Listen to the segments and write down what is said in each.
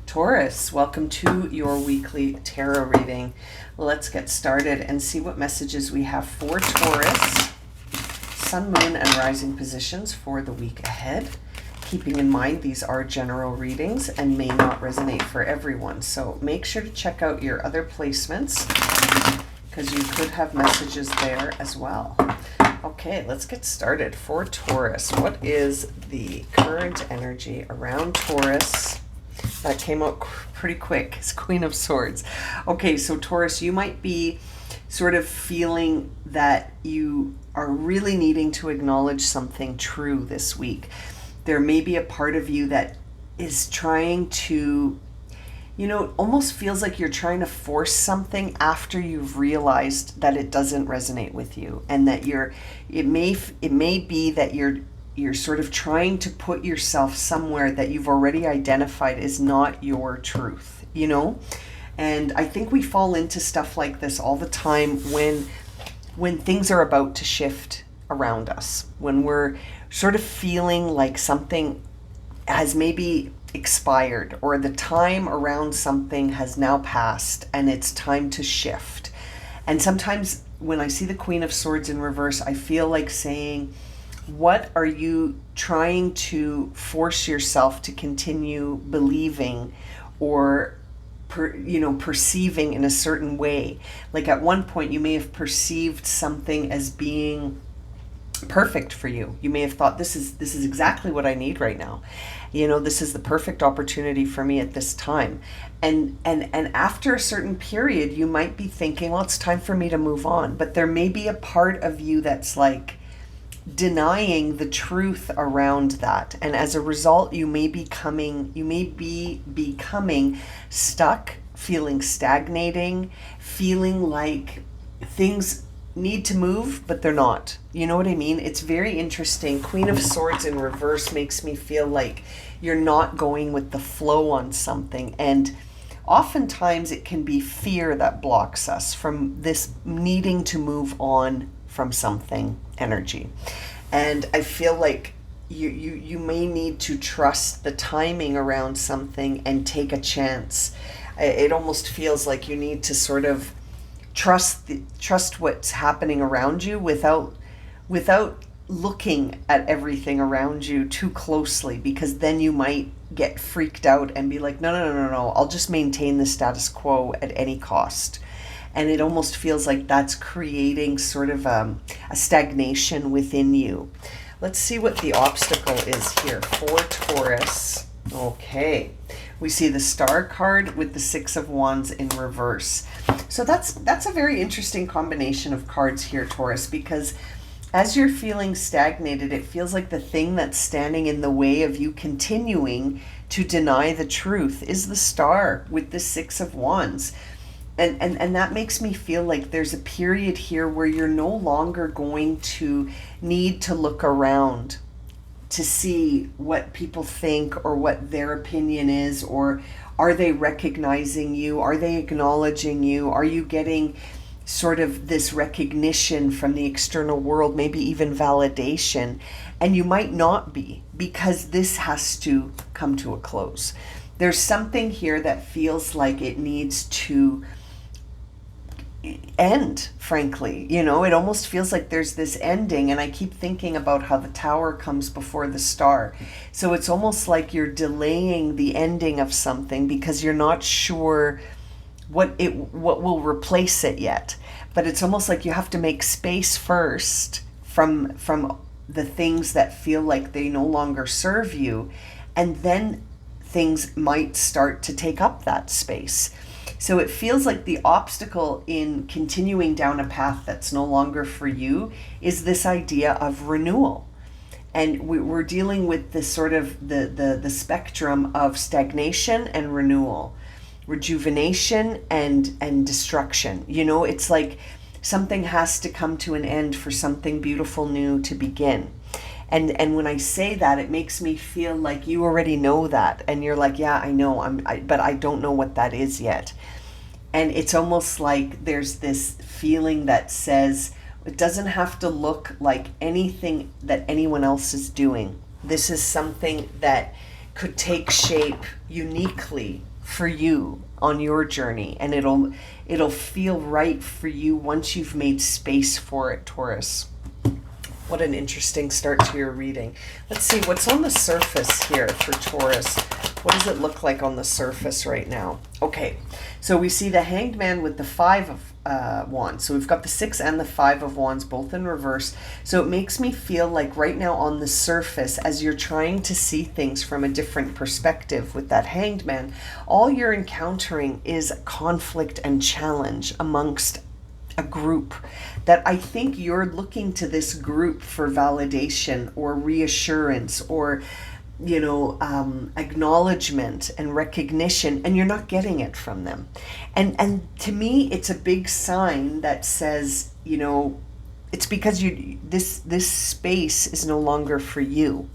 Taurus, welcome to your weekly tarot reading. Let's get started and see what messages we have for Taurus, Sun, Moon, and Rising positions for the week ahead. Keeping in mind these are general readings and may not resonate for everyone, so make sure to check out your other placements because you could have messages there as well. Okay, let's get started. For Taurus, what is the current energy around Taurus? That came out pretty quick. It's Queen of Swords. Okay, so Taurus, you might be sort of feeling that you are really needing to acknowledge something true this week. There may be a part of you that is trying to, it almost feels like you're trying to force something after you've realized that it doesn't resonate with you, and that it may be that you're sort of trying to put yourself somewhere that you've already identified is not your truth, And I think we fall into stuff like this all the time when things are about to shift around us, when we're sort of feeling like something has maybe expired or the time around something has now passed and it's time to shift. And sometimes when I see the Queen of Swords in reverse, I feel like saying, what are you trying to force yourself to continue believing or perceiving in a certain way? Like at one point you may have perceived something as being perfect for you. You may have thought, this is exactly what I need right now. This is the perfect opportunity for me at this time. And after a certain period, you might be thinking, well, it's time for me to move on. But there may be a part of you that's like denying the truth around that. And as a result, you may be becoming stuck, feeling stagnating, feeling like things need to move, but they're not. You know what I mean? It's very interesting. Queen of Swords in reverse makes me feel like you're not going with the flow on something. And oftentimes it can be fear that blocks us from this needing to move on from something energy. And I feel like you may need to trust the timing around something and take a chance. It almost feels like you need to sort of trust what's happening around you without looking at everything around you too closely, because then you might get freaked out and be like, no, I'll just maintain the status quo at any cost. And it almost feels like that's creating sort of a stagnation within you. Let's see what the obstacle is here for Taurus. Okay, we see the Star card with the Six of Wands in reverse. So that's a very interesting combination of cards here, Taurus, because as you're feeling stagnated, it feels like the thing that's standing in the way of you continuing to deny the truth is the Star with the Six of Wands. And that makes me feel like there's a period here where you're no longer going to need to look around to see what people think or what their opinion is, or are they recognizing you? Are they acknowledging you? Are you getting sort of this recognition from the external world, maybe even validation? And you might not be, because this has to come to a close. There's something here that feels like it needs to end, frankly. It almost feels like there's this ending, and I keep thinking about how the Tower comes before the Star. So it's almost like you're delaying the ending of something because you're not sure what will replace it yet. But it's almost like you have to make space first from the things that feel like they no longer serve you, and then things might start to take up that space. So it feels like the obstacle in continuing down a path that's no longer for you is this idea of renewal. And we're dealing with this sort of the spectrum of stagnation and renewal, rejuvenation and destruction. It's like something has to come to an end for something beautiful new to begin. And when I say that, it makes me feel like you already know that. And you're like, yeah, I know, but I don't know what that is yet. And it's almost like there's this feeling that says, it doesn't have to look like anything that anyone else is doing. This is something that could take shape uniquely for you on your journey, and it'll feel right for you once you've made space for it, Taurus. What an interesting start to your reading. Let's see what's on the surface here for Taurus. What does it look like on the surface right now? Okay, so we see the Hanged Man with the Five of Wands. So we've got the Six and the Five of Wands both in reverse. So it makes me feel like right now on the surface, as you're trying to see things from a different perspective with that Hanged Man, all you're encountering is conflict and challenge amongst a group, that I think you're looking to this group for validation or reassurance or acknowledgement and recognition, and you're not getting it from them. And to me, it's a big sign that says, it's because this space is no longer for you.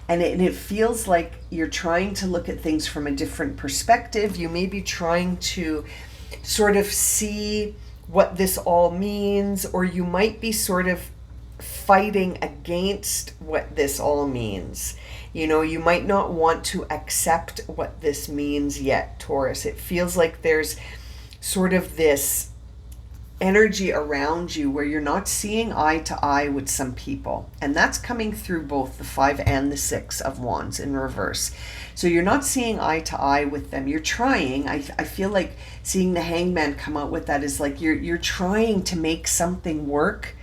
And it feels like you're trying to look at things from a different perspective. You may be trying to sort of see what this all means, or you might be sort of fighting against what this all means. You might not want to accept what this means yet, Taurus. It feels like there's sort of this energy around you where you're not seeing eye to eye with some people. And that's coming through both the Five and the Six of Wands in reverse. So you're not seeing eye to eye with them. You're trying. I feel like seeing the Hanged Man come out with that is like you're trying to make something work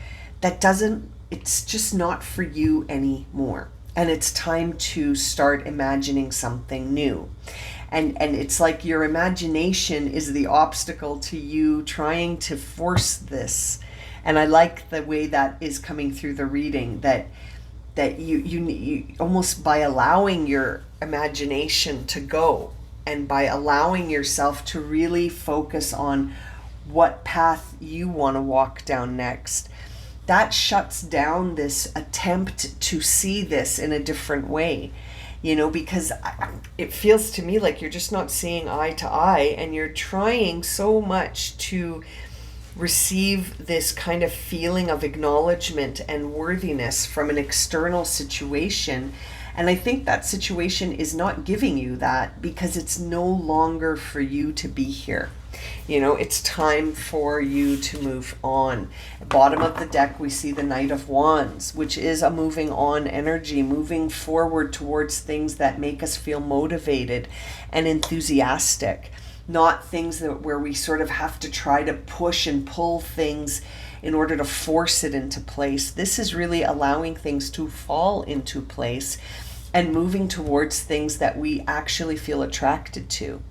that doesn't, it's just not for you anymore. And it's time to start imagining something new. And it's like your imagination is the obstacle to you trying to force this. And I like the way that is coming through the reading, that you almost by allowing your imagination to go and by allowing yourself to really focus on what path you want to walk down next, that shuts down this attempt to see this in a different way, because it feels to me like you're just not seeing eye to eye, and you're trying so much to receive this kind of feeling of acknowledgement and worthiness from an external situation. And I think that situation is not giving you that because it's no longer for you to be here. It's time for you to move on. At bottom of the deck, we see the Knight of Wands, which is a moving on energy, moving forward towards things that make us feel motivated and enthusiastic, not things where we sort of have to try to push and pull things in order to force it into place. This is really allowing things to fall into place and moving towards things that we actually feel attracted to,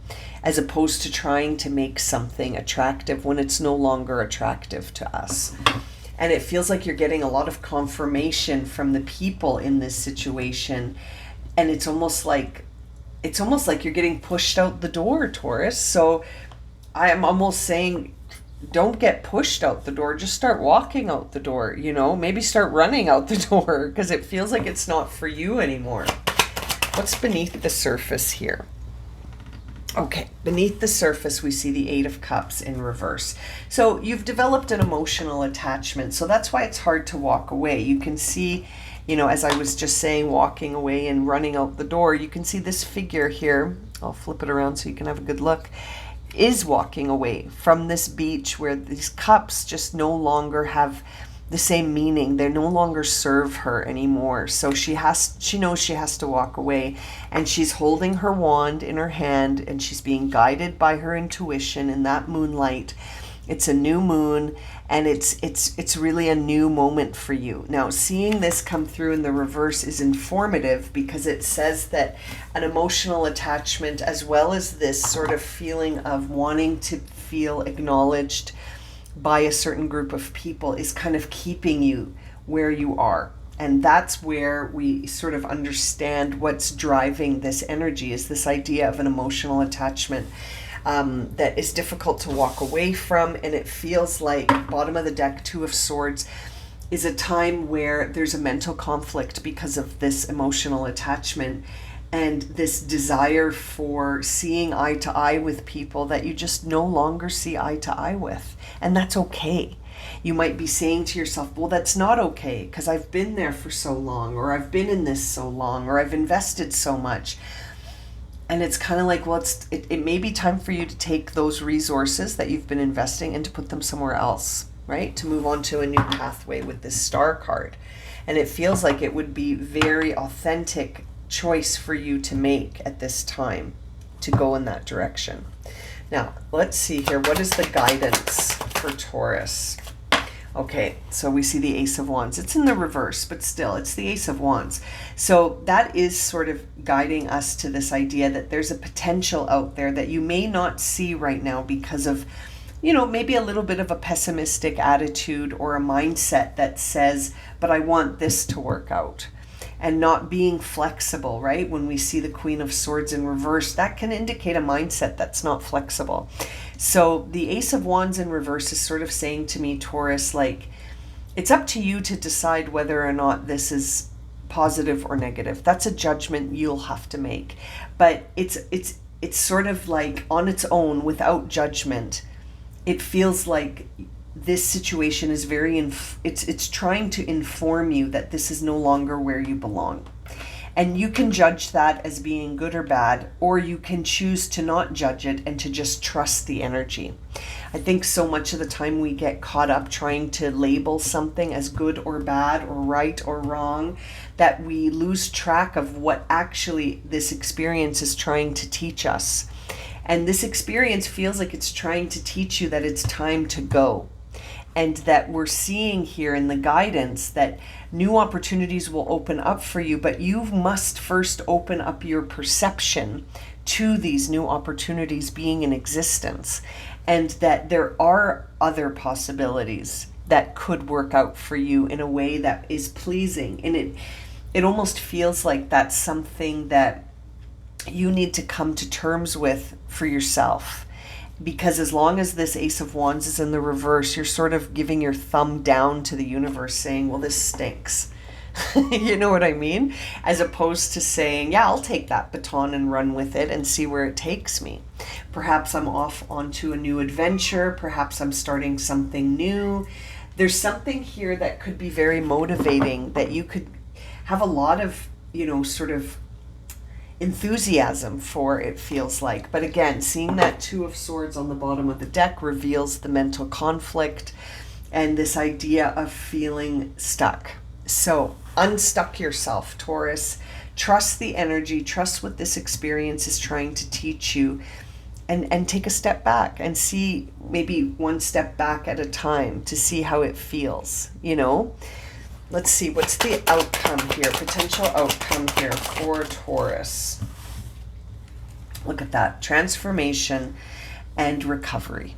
as opposed to trying to make something attractive when it's no longer attractive to us. And it feels like you're getting a lot of confirmation from the people in this situation, and it's almost like you're getting pushed out the door, Taurus. So I am almost saying, don't get pushed out the door, just start walking out the door, maybe start running out the door, because it feels like it's not for you anymore. What's beneath the surface here? Okay, beneath the surface, we see the Eight of Cups in reverse. So you've developed an emotional attachment. So that's why it's hard to walk away. You can see, as I was just saying, walking away and running out the door, you can see this figure here. I'll flip it around so you can have a good look. Is walking away from this beach where these cups just no longer have the same meaning. They no longer serve her anymore. So she knows she has to walk away, and she's holding her wand in her hand, and she's being guided by her intuition in that moonlight. It's a new moon, and it's really a new moment for you. Now, seeing this come through in the reverse is informative because it says that an emotional attachment, as well as this sort of feeling of wanting to feel acknowledged by a certain group of people, is kind of keeping you where you are. And that's where we sort of understand what's driving this energy, is this idea of an emotional attachment that is difficult to walk away from. And it feels like, bottom of the deck, Two of Swords, is a time where there's a mental conflict because of this emotional attachment and this desire for seeing eye to eye with people that you just no longer see eye to eye with. And that's okay. You might be saying to yourself, well, that's not okay because I've been there for so long, or I've been in this so long, or I've invested so much. And it's kind of like, well, it may be time for you to take those resources that you've been investing and to put them somewhere else, right? To move on to a new pathway with this star card. And it feels like it would be very authentic choice for you to make at this time to go in that direction. Now, let's see here. What is the guidance for Taurus? Okay, so we see the Ace of Wands. It's in the reverse, but still, it's the Ace of Wands. So that is sort of guiding us to this idea that there's a potential out there that you may not see right now because of, you know, maybe a little bit of a pessimistic attitude or a mindset that says, but I want this to work out. And not being flexible, right? When we see the Queen of Swords in reverse, that can indicate a mindset that's not flexible. So the Ace of Wands in reverse is sort of saying to me, Taurus, like, it's up to you to decide whether or not this is positive or negative. That's a judgment you'll have to make. But it's sort of like on its own, without judgment, it feels like this situation is very, it's trying to inform you that this is no longer where you belong. And you can judge that as being good or bad, or you can choose to not judge it and to just trust the energy. I think so much of the time we get caught up trying to label something as good or bad or right or wrong, that we lose track of what actually this experience is trying to teach us. And this experience feels like it's trying to teach you that it's time to go. And that we're seeing here in the guidance that new opportunities will open up for you, but you must first open up your perception to these new opportunities being in existence, and that there are other possibilities that could work out for you in a way that is pleasing. And it almost feels like that's something that you need to come to terms with for yourself. Because as long as this Ace of Wands is in the reverse, you're sort of giving your thumb down to the universe saying, well, this stinks. You know what I mean? As opposed to saying, yeah, I'll take that baton and run with it and see where it takes me. Perhaps I'm off onto a new adventure. Perhaps I'm starting something new. There's something here that could be very motivating, that you could have a lot of, you know, sort of enthusiasm for, it feels like. But again, seeing that Two of Swords on the bottom of the deck reveals the mental conflict and this idea of feeling stuck. So unstuck yourself, Taurus. Trust the energy, trust what this experience is trying to teach you, and take a step back and see, maybe one step back at a time, to see how it feels, you know. Let's see, what's the outcome here, potential outcome here for Taurus? Look at that, transformation and recovery.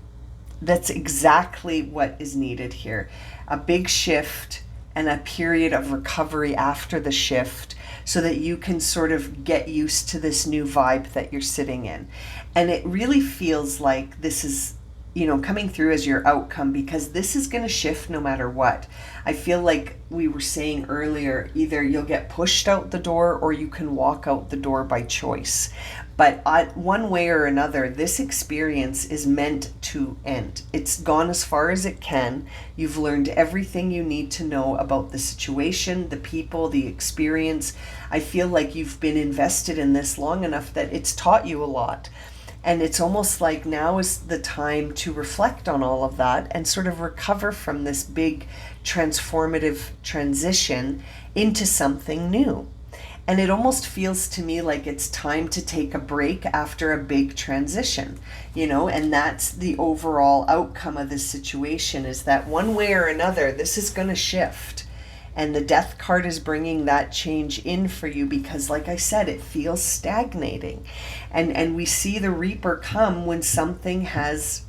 That's exactly what is needed here. A big shift and a period of recovery after the shift, so that you can sort of get used to this new vibe that you're sitting in. And it really feels like this is, you know, coming through as your outcome, because this is going to shift no matter what. I feel like we were saying earlier, either you'll get pushed out the door or you can walk out the door by choice. But one way or another, this experience is meant to end. It's gone as far as it can. You've learned everything you need to know about the situation, the people, the experience. I feel like you've been invested in this long enough that it's taught you a lot. And it's almost like now is the time to reflect on all of that and sort of recover from this big transformative transition into something new. And it almost feels to me like it's time to take a break after a big transition, you know, and that's the overall outcome of this situation, is that one way or another, this is going to shift. And the Death card is bringing that change in for you because, like I said, it feels stagnating. And we see the Reaper come when something has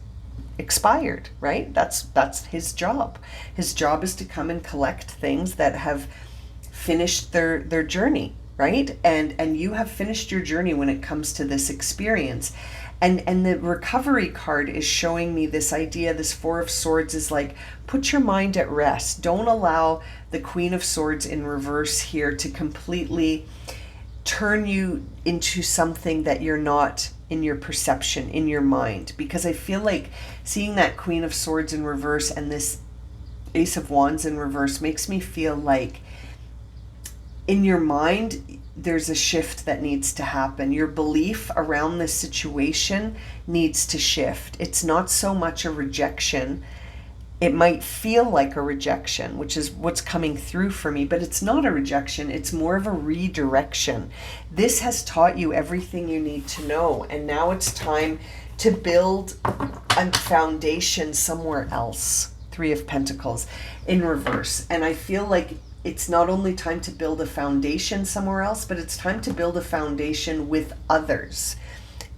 expired, right? That's his job. His job is to come and collect things that have finished their journey, right? And you have finished your journey when it comes to this experience. And the recovery card is showing me this idea, this Four of Swords is like, put your mind at rest. Don't allow the Queen of Swords in reverse here to completely turn you into something that you're not in your perception, in your mind. Because I feel like seeing that Queen of Swords in reverse and this Ace of Wands in reverse makes me feel like in your mind, there's a shift that needs to happen. Your belief around this situation needs to shift. It's not so much a rejection. It might feel like a rejection, which is what's coming through for me, but it's not a rejection. It's more of a redirection. This has taught you everything you need to know, and now it's time to build a foundation somewhere else. Three of Pentacles in reverse. And I feel like it's not only time to build a foundation somewhere else, but it's time to build a foundation with others.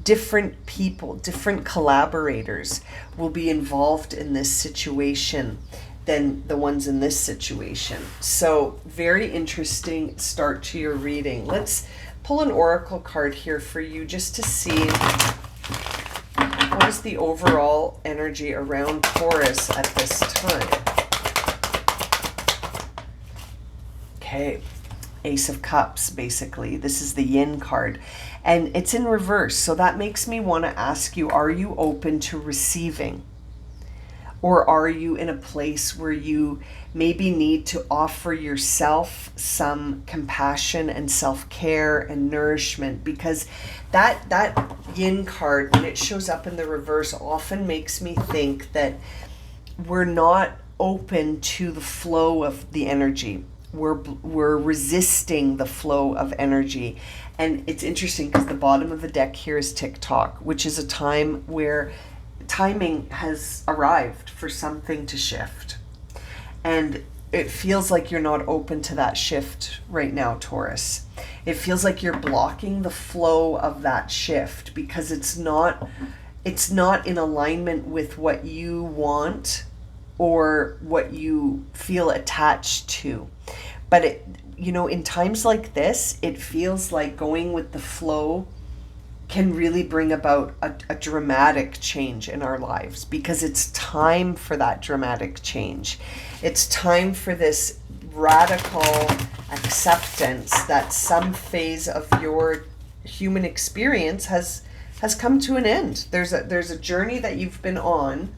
Different people, different collaborators will be involved in this situation than the ones in this situation. So very interesting start to your reading. Let's pull an oracle card here for you just to see what is the overall energy around Taurus at this time. Okay, Ace of Cups, basically. This is the Yin card. And it's in reverse, so that makes me want to ask you, are you open to receiving? Or are you in a place where you maybe need to offer yourself some compassion and self-care and nourishment? Because that Yin card, when it shows up in the reverse, often makes me think that we're not open to the flow of the energy. We're resisting the flow of energy. And it's interesting because the bottom of the deck here is TikTok, which is a time where timing has arrived for something to shift. And it feels like you're not open to that shift right now, Taurus. It feels like you're blocking the flow of that shift because it's not in alignment with what you want or what you feel attached to. But in times like this, it feels like going with the flow can really bring about a dramatic change in our lives, because it's time for that dramatic change. It's time for this radical acceptance that some phase of your human experience has come to an end. There's a journey that you've been on,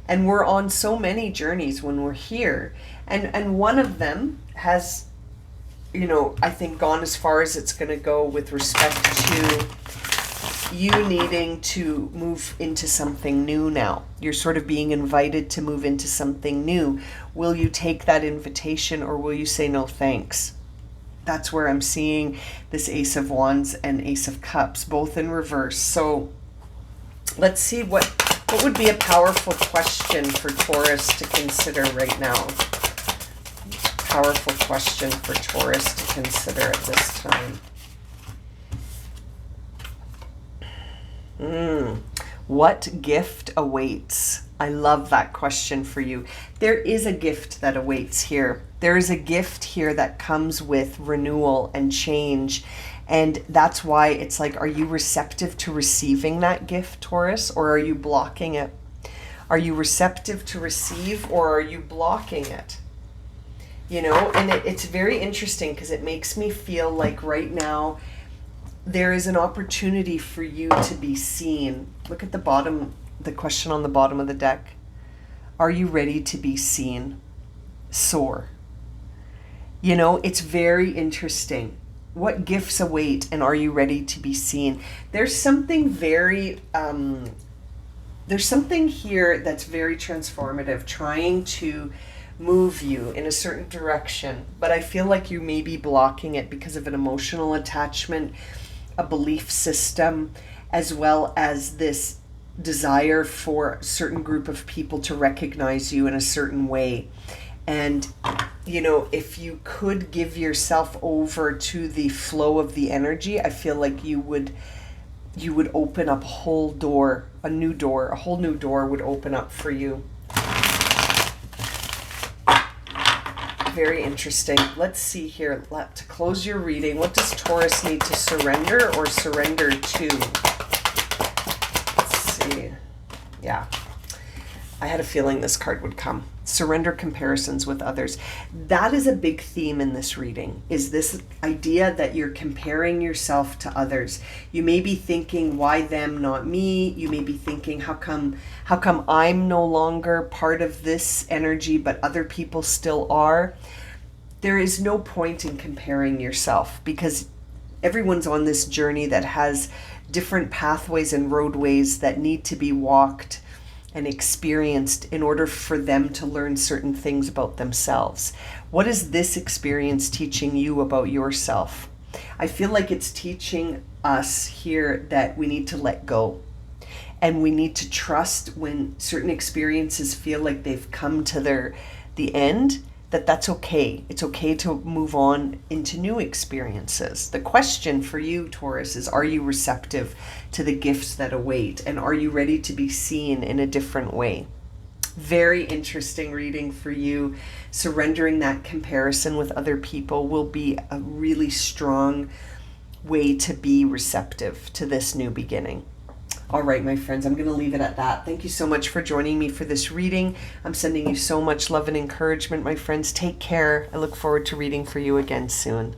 and we're on so many journeys when we're here. And one of them has, I think, gone as far as it's going to go with respect to you needing to move into something new now. You're sort of being invited to move into something new. Will you take that invitation, or will you say no thanks? That's where I'm seeing this Ace of Wands and Ace of Cups, both in reverse. So let's see what would be a powerful question for Taurus to consider right now. Powerful question for Taurus to consider at this time. What gift awaits? I love that question for you. There is a gift that awaits here. There is a gift here that comes with renewal and change. And that's why it's like, are you receptive to receiving that gift, Taurus, or are you blocking it? Are you receptive to receive, or are you blocking it? And it's very interesting because it makes me feel like right now there is an opportunity for you to be seen. Look at the bottom, the question on the bottom of the deck. Are you ready to be seen? Soar. It's very interesting. What gifts await, and are you ready to be seen? There's something very, there's something here that's very transformative, trying to move you in a certain direction, but I feel like you may be blocking it because of an emotional attachment, a belief system, as well as this desire for a certain group of people to recognize you in a certain way. And if you could give yourself over to the flow of the energy, I feel like you would open up a whole door, a whole new door would open up for you. Very interesting. Let's see here. To close your reading, what does Taurus need to surrender or surrender to? Let's see. Yeah. I had a feeling this card would come. Surrender comparisons with others. That is a big theme in this reading, is this idea that you're comparing yourself to others. You may be thinking, why them, not me? You may be thinking, how come I'm no longer part of this energy, but other people still are? There is no point in comparing yourself, because everyone's on this journey that has different pathways and roadways that need to be walked and experienced in order for them to learn certain things about themselves. What is this experience teaching you about yourself? I feel like it's teaching us here that we need to let go. And we need to trust when certain experiences feel like they've come to the end, that's okay. It's okay to move on into new experiences. The question for you, Taurus, is, are you receptive to the gifts that await? And are you ready to be seen in a different way? Very interesting reading for you. Surrendering that comparison with other people will be a really strong way to be receptive to this new beginning. All right, my friends, I'm going to leave it at that. Thank you so much for joining me for this reading. I'm sending you so much love and encouragement, my friends. Take care. I look forward to reading for you again soon.